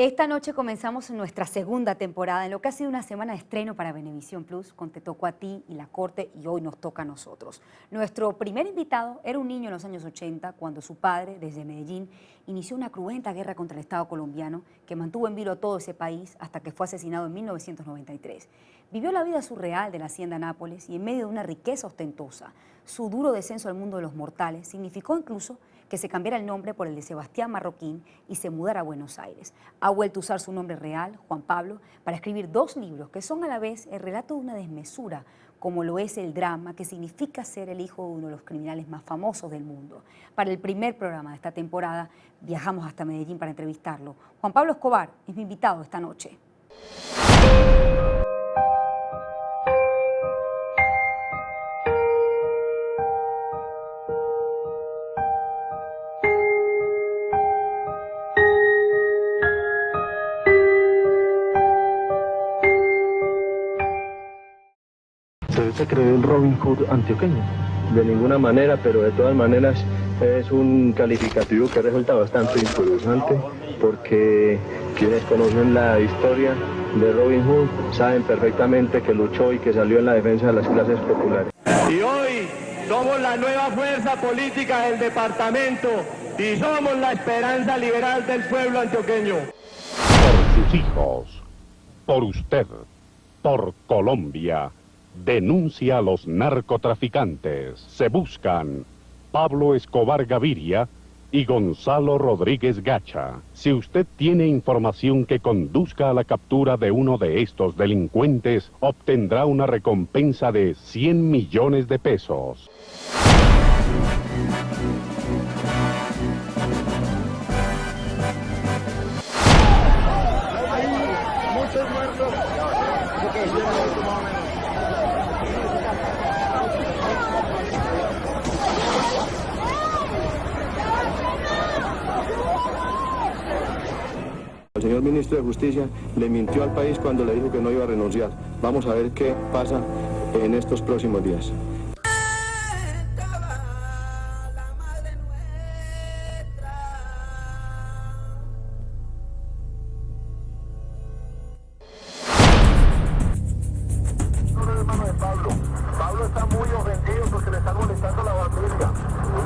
Esta noche comenzamos nuestra segunda temporada en lo que ha sido una semana de estreno para Venevisión Plus, con Te Tocó a Ti y La Corte, y hoy nos toca a nosotros. Nuestro primer invitado era un niño en los años 80, cuando su padre, desde Medellín, inició una cruenta guerra contra el Estado colombiano que mantuvo en vilo todo ese país hasta que fue asesinado en 1993. Vivió la vida surreal de la hacienda Nápoles y en medio de una riqueza ostentosa. Su duro descenso al mundo de los mortales significó incluso que se cambiara el nombre por el de Sebastián Marroquín y se mudara a Buenos Aires. Ha vuelto a usar su nombre real, Juan Pablo, para escribir dos libros que son a la vez el relato de una desmesura, como lo es el drama que significa ser el hijo de uno de los criminales más famosos del mundo. Para el primer programa de esta temporada viajamos hasta Medellín para entrevistarlo. Juan Pablo Escobar es mi invitado esta noche. ¿Se creó el Robin Hood antioqueño? De ninguna manera, pero de todas maneras es un calificativo que resulta bastante interesante porque quienes conocen la historia de Robin Hood saben perfectamente que luchó y que salió en la defensa de las clases populares. Y hoy somos la nueva fuerza política del departamento y somos la esperanza liberal del pueblo antioqueño. Por sus hijos, por usted, por Colombia. Denuncia a los narcotraficantes. Se buscan Pablo Escobar Gaviria y Gonzalo Rodríguez Gacha. Si usted tiene información que conduzca a la captura de uno de estos delincuentes, obtendrá una recompensa de 100 millones de pesos. Muchos muertos. El señor ministro de Justicia le mintió al país cuando le dijo que no iba a renunciar. Vamos a ver qué pasa en estos próximos días. Pablo está muy ofendido porque le están molestando a la familia.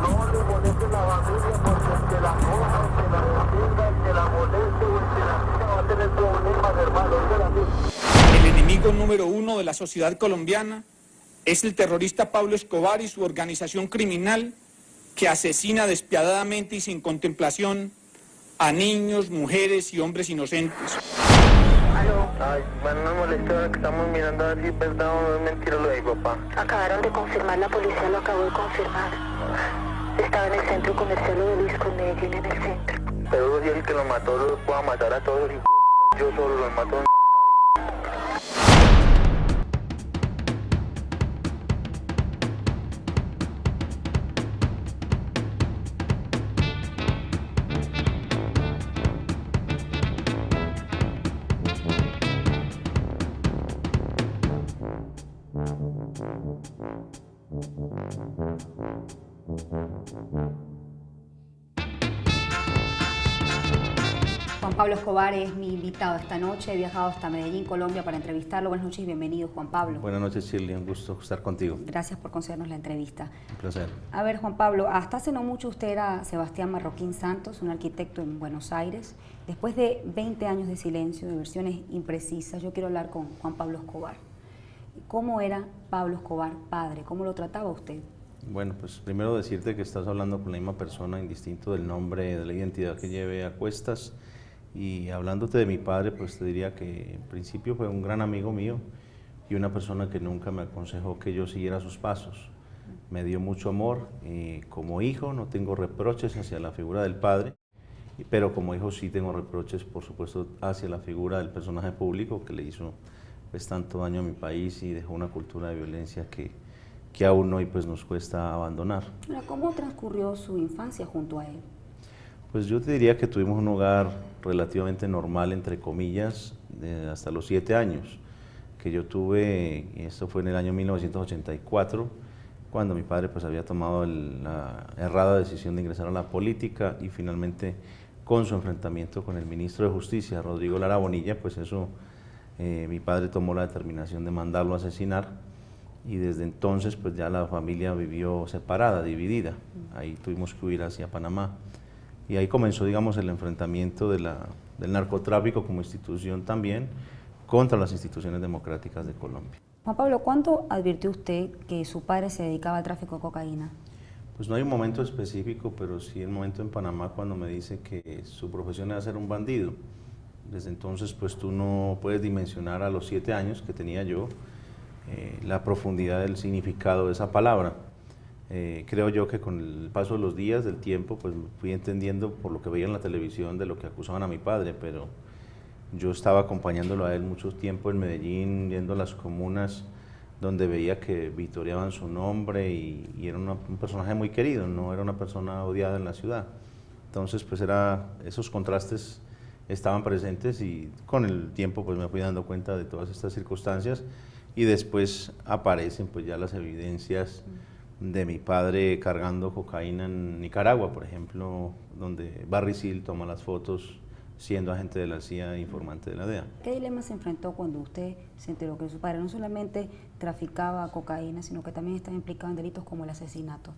No le molesten a la familia porque el que la coja, el que la defienda, el que la moleste o el que la siga va a tener problemas, hermano. El enemigo número uno de la sociedad colombiana es el terrorista Pablo Escobar y su organización criminal que asesina despiadadamente y sin contemplación a niños, mujeres y hombres inocentes. Ay, bueno, no molestó, que estamos mirando a ver si es verdad o no es mentira lo de mi papá. Acabaron de confirmar, la policía lo acabó de confirmar. Estaba en el centro comercial Obelisco, en Medellín, en el centro. Pero si el que lo mató los pueda matar a todos y yo solo los mato. Juan Pablo Escobar es mi invitado esta noche. He viajado hasta Medellín, Colombia, para entrevistarlo. Buenas noches y bienvenido, Juan Pablo. Buenas noches, Shirley. Un gusto estar contigo. Gracias por concedernos la entrevista. Un placer. A ver, Juan Pablo, hasta hace no mucho usted era Sebastián Marroquín Santos, un arquitecto en Buenos Aires. Después de 20 años de silencio, de versiones imprecisas, yo quiero hablar con Juan Pablo Escobar. ¿Cómo era Pablo Escobar padre? ¿Cómo lo trataba usted? Bueno, pues primero decirte que estás hablando con la misma persona, indistinto del nombre, de la identidad que lleve a cuestas. Y hablándote de mi padre, pues te diría que en principio fue un gran amigo mío y una persona que nunca me aconsejó que yo siguiera sus pasos. Me dio mucho amor. Como hijo no tengo reproches hacia la figura del padre, pero como hijo sí tengo reproches, por supuesto, hacia la figura del personaje público que le hizo pues tanto daño a mi país y dejó una cultura de violencia que aún hoy pues nos cuesta abandonar. ¿Cómo transcurrió su infancia junto a él? Pues yo te diría que tuvimos un hogar relativamente normal, entre comillas, hasta los 7 años que yo tuve. Esto fue en el año 1984, cuando mi padre pues había tomado la errada decisión de ingresar a la política y finalmente con su enfrentamiento con el ministro de Justicia, Rodrigo Lara Bonilla, pues eso, mi padre tomó la determinación de mandarlo a asesinar y desde entonces pues ya la familia vivió separada, dividida. Ahí tuvimos que huir hacia Panamá y ahí comenzó, digamos, el enfrentamiento del narcotráfico como institución también contra las instituciones democráticas de Colombia. Juan Pablo, ¿cuándo advirtió usted que su padre se dedicaba al tráfico de cocaína? Pues no hay un momento específico, pero sí el momento en Panamá cuando me dice que su profesión era ser un bandido. Desde entonces pues tú no puedes dimensionar a los 7 años que tenía yo la profundidad del significado de esa palabra. Creo yo que con el paso de los días, del tiempo, pues fui entendiendo por lo que veía en la televisión de lo que acusaban a mi padre, pero yo estaba acompañándolo a él mucho tiempo en Medellín, yendo a las comunas donde veía que vitoreaban su nombre y era un personaje muy querido, no era una persona odiada en la ciudad. Entonces, pues esos contrastes estaban presentes y con el tiempo pues me fui dando cuenta de todas estas circunstancias y después aparecen pues ya las evidencias de mi padre cargando cocaína en Nicaragua, por ejemplo, donde Barry Seal toma las fotos siendo agente de la CIA e informante de la DEA. ¿Qué dilema se enfrentó cuando usted se enteró que su padre no solamente traficaba cocaína, sino que también estaba implicado en delitos como el asesinato?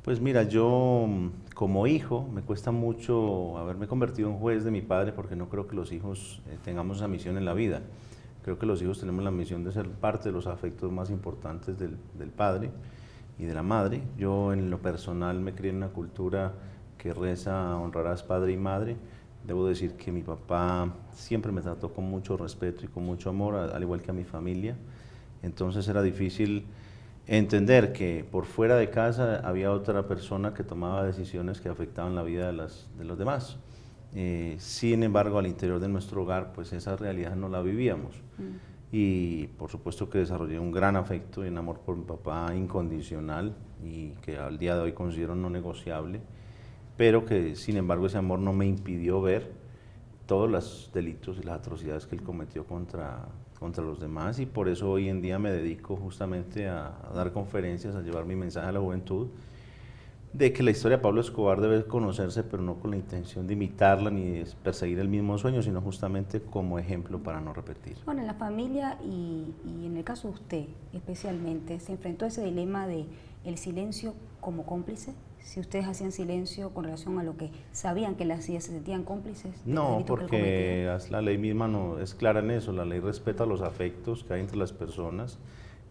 Pues mira, yo como hijo me cuesta mucho haberme convertido en juez de mi padre porque no creo que los hijos tengamos esa misión en la vida. Creo que los hijos tenemos la misión de ser parte de los afectos más importantes del padre y de la madre. Yo en lo personal me crié en una cultura que reza honrarás padre y madre. Debo decir que mi papá siempre me trató con mucho respeto y con mucho amor, al igual que a mi familia. Entonces era difícil entender que por fuera de casa había otra persona que tomaba decisiones que afectaban la vida de los demás. Sin embargo, al interior de nuestro hogar, pues esa realidad no la vivíamos. Y por supuesto que desarrollé un gran afecto y un amor por mi papá incondicional y que al día de hoy considero no negociable, pero que sin embargo ese amor no me impidió ver todos los delitos y las atrocidades que él cometió contra los demás y por eso hoy en día me dedico justamente a dar conferencias, a llevar mi mensaje a la juventud de que la historia de Pablo Escobar debe conocerse, pero no con la intención de imitarla ni de perseguir el mismo sueño, sino justamente como ejemplo para no repetir. Bueno, en la familia y en el caso de usted especialmente, ¿se enfrentó a ese dilema de el silencio como cómplice? Si ustedes hacían silencio con relación a lo que sabían que él hacía, ¿se sentían cómplices? No, porque la ley misma no es clara en eso, la ley respeta los afectos que hay entre las personas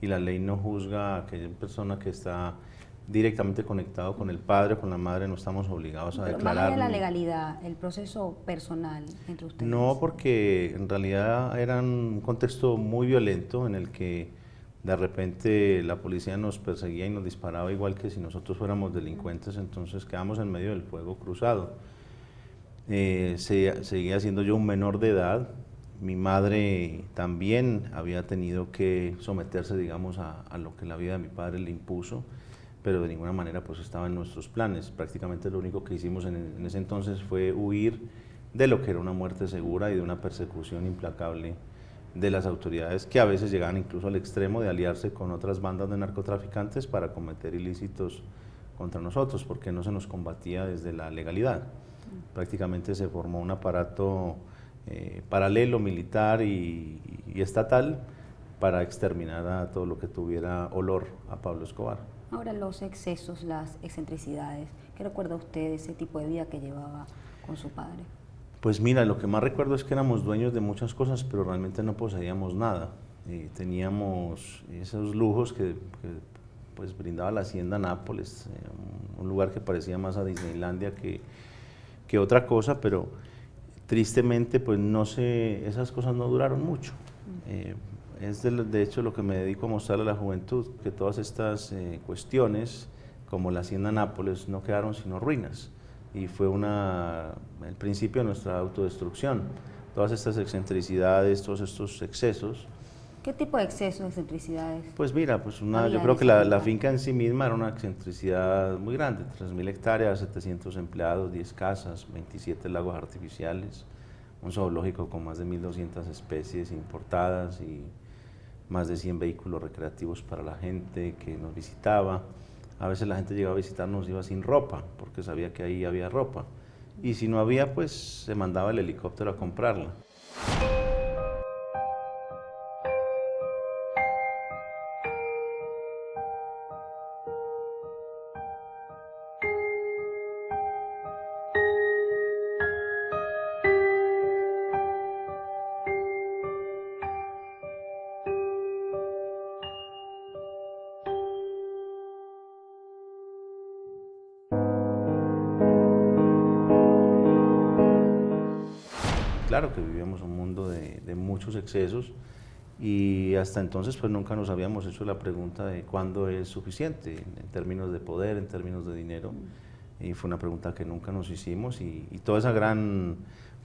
y la ley no juzga a aquella persona que está directamente conectado con el padre o con la madre, no estamos obligados a declarar. Más allá de la legalidad, el proceso personal entre ustedes. No, porque en realidad era un contexto muy violento en el que de repente la policía nos perseguía y nos disparaba igual que si nosotros fuéramos delincuentes, entonces quedamos en medio del fuego cruzado. Seguía siendo yo un menor de edad, mi madre también había tenido que someterse, digamos, a lo que la vida de mi padre le impuso, pero de ninguna manera pues estaba en nuestros planes. Prácticamente lo único que hicimos en ese entonces fue huir de lo que era una muerte segura y de una persecución implacable de las autoridades que a veces llegaban incluso al extremo de aliarse con otras bandas de narcotraficantes para cometer ilícitos contra nosotros, porque no se nos combatía desde la legalidad. Prácticamente se formó un aparato paralelo, militar y estatal para exterminar a todo lo que tuviera olor a Pablo Escobar. Ahora los excesos, las excentricidades, ¿qué recuerda usted de ese tipo de vida que llevaba con su padre? Pues mira, lo que más recuerdo es que éramos dueños de muchas cosas, pero realmente no poseíamos nada. Teníamos esos lujos que pues brindaba la hacienda Nápoles, un lugar que parecía más a Disneylandia que otra cosa, pero tristemente pues esas cosas no duraron mucho. Es de hecho lo que me dedico a mostrar a la juventud, que todas estas cuestiones, como la hacienda Nápoles, no quedaron sino ruinas. Y fue el principio de nuestra autodestrucción. Todas estas excentricidades, todos estos excesos. ¿Qué tipo de excesos, excentricidades? Pues mira, yo creo que la finca en sí misma era una excentricidad muy grande, 3.000 hectáreas, 700 empleados, 10 casas, 27 lagos artificiales, un zoológico con más de 1.200 especies importadas y más de 100 vehículos recreativos para la gente que nos visitaba. A veces la gente llegaba a visitarnos, iba sin ropa, porque sabía que ahí había ropa. y si no había, pues se mandaba el helicóptero a comprarla. Claro que vivíamos un mundo de muchos excesos y hasta entonces pues nunca nos habíamos hecho la pregunta de cuándo es suficiente en términos de poder, en términos de dinero, y fue una pregunta que nunca nos hicimos y toda esa gran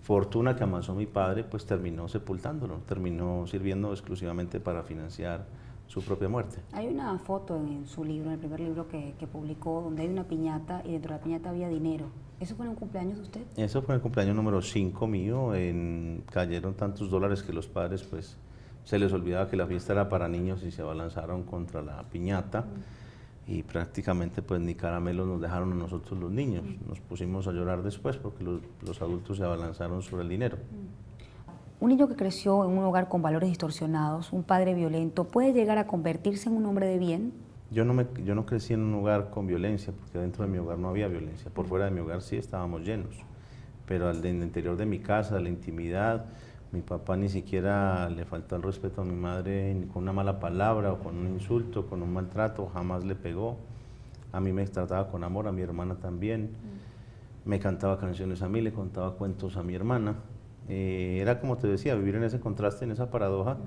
fortuna que amasó mi padre pues terminó sepultándolo, terminó sirviendo exclusivamente para financiar su propia muerte. Hay una foto en su libro, en el primer libro que publicó, donde hay una piñata y dentro de la piñata había dinero. ¿Eso fue en un cumpleaños de usted? Eso fue el cumpleaños número 5 mío, cayeron tantos dólares que los padres pues se les olvidaba que la fiesta era para niños y se abalanzaron contra la piñata y prácticamente pues ni caramelos nos dejaron a nosotros los niños. Nos pusimos a llorar después porque los adultos se abalanzaron sobre el dinero. Un niño que creció en un hogar con valores distorsionados, un padre violento, ¿puede llegar a convertirse en un hombre de bien? Yo no crecí en un hogar con violencia, porque dentro de mi hogar no había violencia. Por fuera de mi hogar sí estábamos llenos, pero en el interior de mi casa, de la intimidad, mi papá ni siquiera le faltó el respeto a mi madre ni con una mala palabra o con un insulto, con un maltrato, jamás le pegó. A mí me trataba con amor, a mi hermana también. Me cantaba canciones a mí, le contaba cuentos a mi hermana. Era como te decía, vivir en ese contraste, en esa paradoja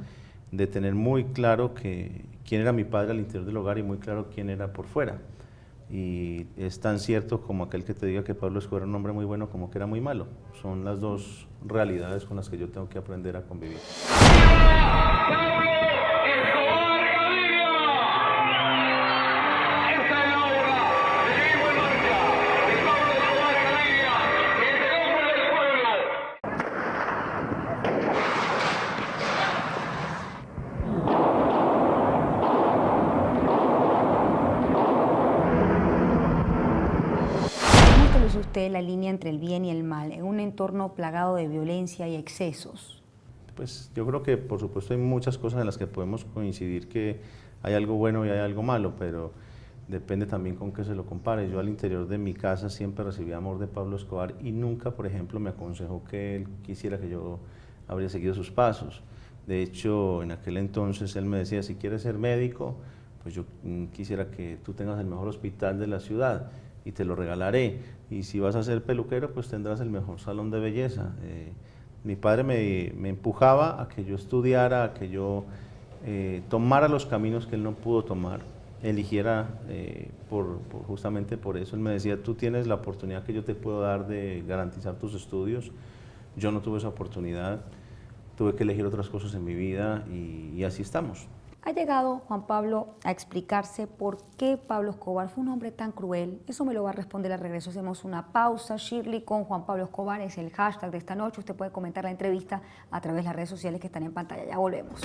de tener muy claro quién era mi padre al interior del hogar y muy claro quién era por fuera. Y es tan cierto como aquel que te diga que Pablo Escobar era un hombre muy bueno como que era muy malo. Son las dos realidades con las que yo tengo que aprender a convivir. Usted la línea entre el bien y el mal en un entorno plagado de violencia y excesos? Pues yo creo que por supuesto hay muchas cosas en las que podemos coincidir que hay algo bueno y hay algo malo, pero depende también con qué se lo compare. Yo al interior de mi casa siempre recibí amor de Pablo Escobar y nunca, por ejemplo, me aconsejó que él quisiera que yo habría seguido sus pasos. De hecho, en aquel entonces él me decía, si quieres ser médico, pues yo quisiera que tú tengas el mejor hospital de la ciudad y te lo regalaré, y si vas a ser peluquero, pues tendrás el mejor salón de belleza. Mi padre me empujaba a que yo estudiara, a que yo tomara los caminos que él no pudo tomar, eligiera justamente por eso. Él me decía, tú tienes la oportunidad que yo te puedo dar de garantizar tus estudios. Yo no tuve esa oportunidad, tuve que elegir otras cosas en mi vida y así estamos. Ha llegado Juan Pablo a explicarse por qué Pablo Escobar fue un hombre tan cruel. Eso me lo va a responder al regreso. Hacemos una pausa. Shirley con Juan Pablo Escobar es el hashtag de esta noche. Usted puede comentar la entrevista a través de las redes sociales que están en pantalla. Ya volvemos.